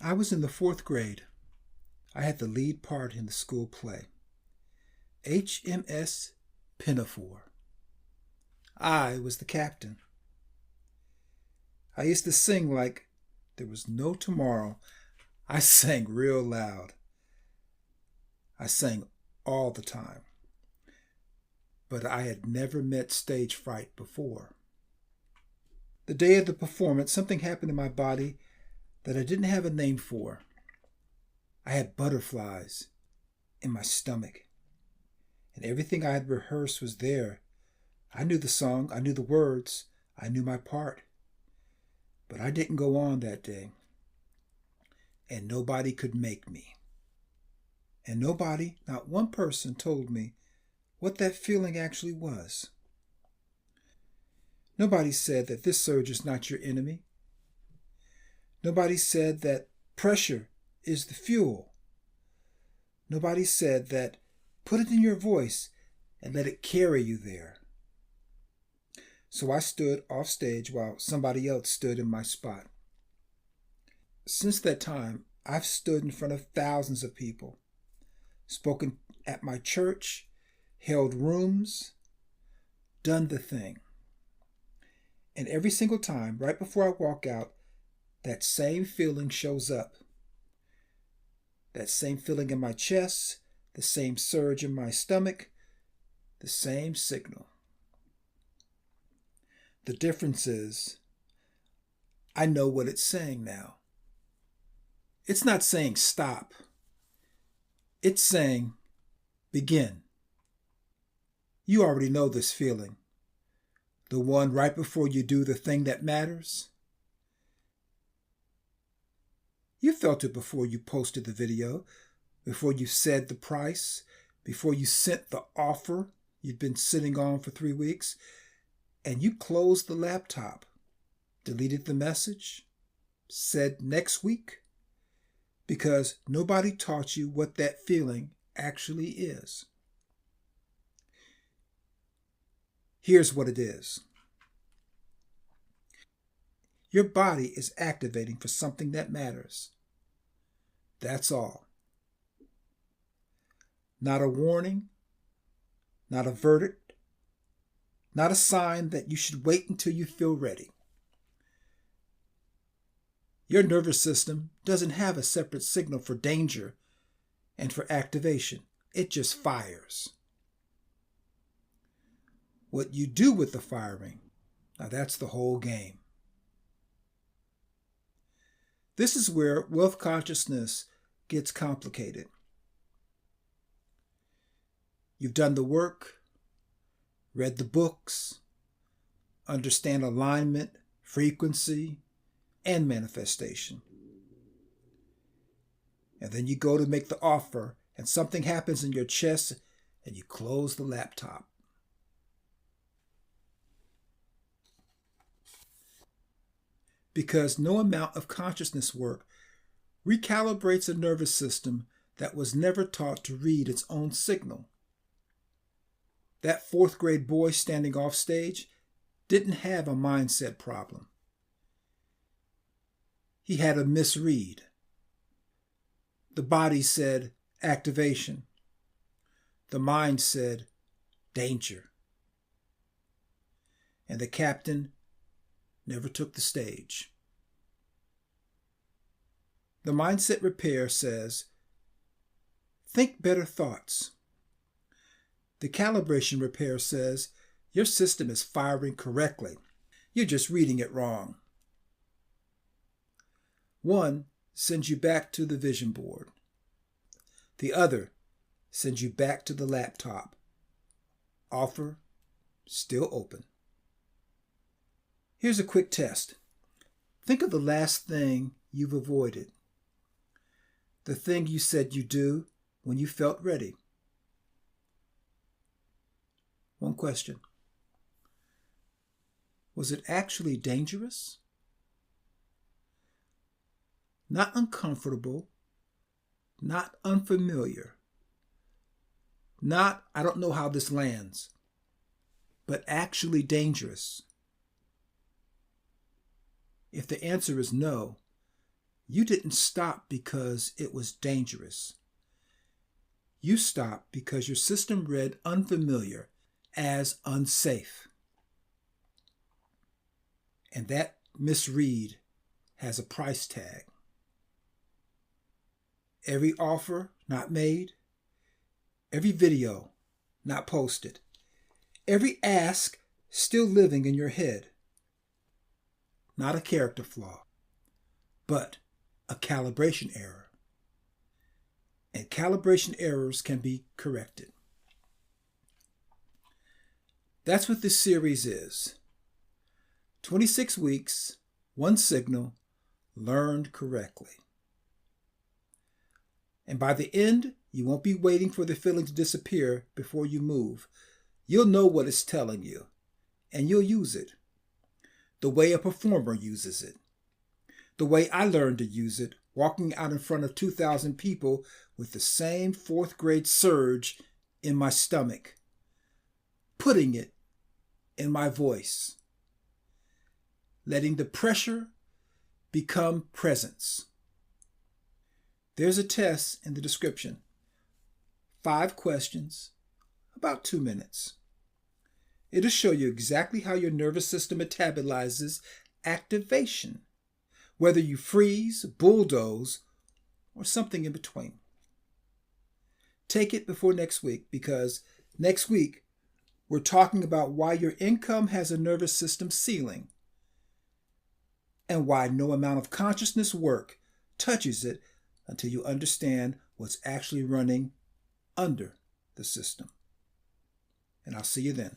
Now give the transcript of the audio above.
I was in the fourth grade. I had the lead part in the school play, HMS Pinafore. I was the captain. I used to sing like there was no tomorrow. I sang real loud. I sang all the time. But I had never met stage fright before. The day of the performance, something happened in my body that I didn't have a name for. I had butterflies in my stomach, and everything I had rehearsed was there. I knew the song, I knew the words, I knew my part. But I didn't go on that day, and nobody could make me. And nobody, not one person, told me what that feeling actually was. Nobody said that this surge is not your enemy. Nobody said that pressure is the fuel. Nobody said that put it in your voice and let it carry you there. So I stood off stage while somebody else stood in my spot. Since that time, I've stood in front of thousands of people, spoken at my church, held rooms, done the thing. And every single time, right before I walk out, that same feeling shows up. That same feeling in my chest, the same surge in my stomach, the same signal. The difference is, I know what it's saying now. It's not saying stop. It's saying begin. You already know this feeling. The one right before you do the thing that matters. You felt it before you posted the video, before you said the price, before you sent the offer you'd been sitting on for 3 weeks, and you closed the laptop, deleted the message, said next week, because nobody taught you what that feeling actually is. Here's what it is. Your body is activating for something that matters. That's all. Not a warning, not a verdict, not a sign that you should wait until you feel ready. Your nervous system doesn't have a separate signal for danger and for activation. It just fires. What you do with the firing, now that's the whole game. This is where wealth consciousness gets complicated. You've done the work, read the books, understand alignment, frequency, and manifestation. And then you go to make the offer, and something happens in your chest, and you close the laptop. Because no amount of consciousness work recalibrates a nervous system that was never taught to read its own signal. That fourth grade boy standing off stage didn't have a mindset problem. He had a misread. The body said activation. The mind said danger. And the captain never took the stage. The mindset repair says, think better thoughts. The calibration repair says, your system is firing correctly. You're just reading it wrong. One sends you back to the vision board. The other sends you back to the laptop. Offer still open. Here's a quick test. Think of the last thing you've avoided. The thing you said you'd do when you felt ready. One question. Was it actually dangerous? Not uncomfortable, not unfamiliar, not I don't know how this lands, but actually dangerous. If the answer is no, You didn't stop because it was dangerous. You stopped because your system read unfamiliar as unsafe. And that misread has a price tag. Every offer not made, every video not posted, every ask still living in your head. Not a character flaw, but a calibration error. And calibration errors can be corrected. That's what this series is. 26 weeks, one signal, learned correctly. And by the end, you won't be waiting for the feeling to disappear before you move. You'll know what it's telling you, and you'll use it. The way a performer uses it. The way I learned to use it, walking out in front of 2,000 people with the same fourth grade surge in my stomach. Putting it in my voice. Letting the pressure become presence. There's a test in the description. 5 questions, about 2 minutes. It'll show you exactly how your nervous system metabolizes activation, whether you freeze, bulldoze, or something in between. Take it before next week, because next week we're talking about why your income has a nervous system ceiling and why no amount of consciousness work touches it until you understand what's actually running under the system. And I'll see you then.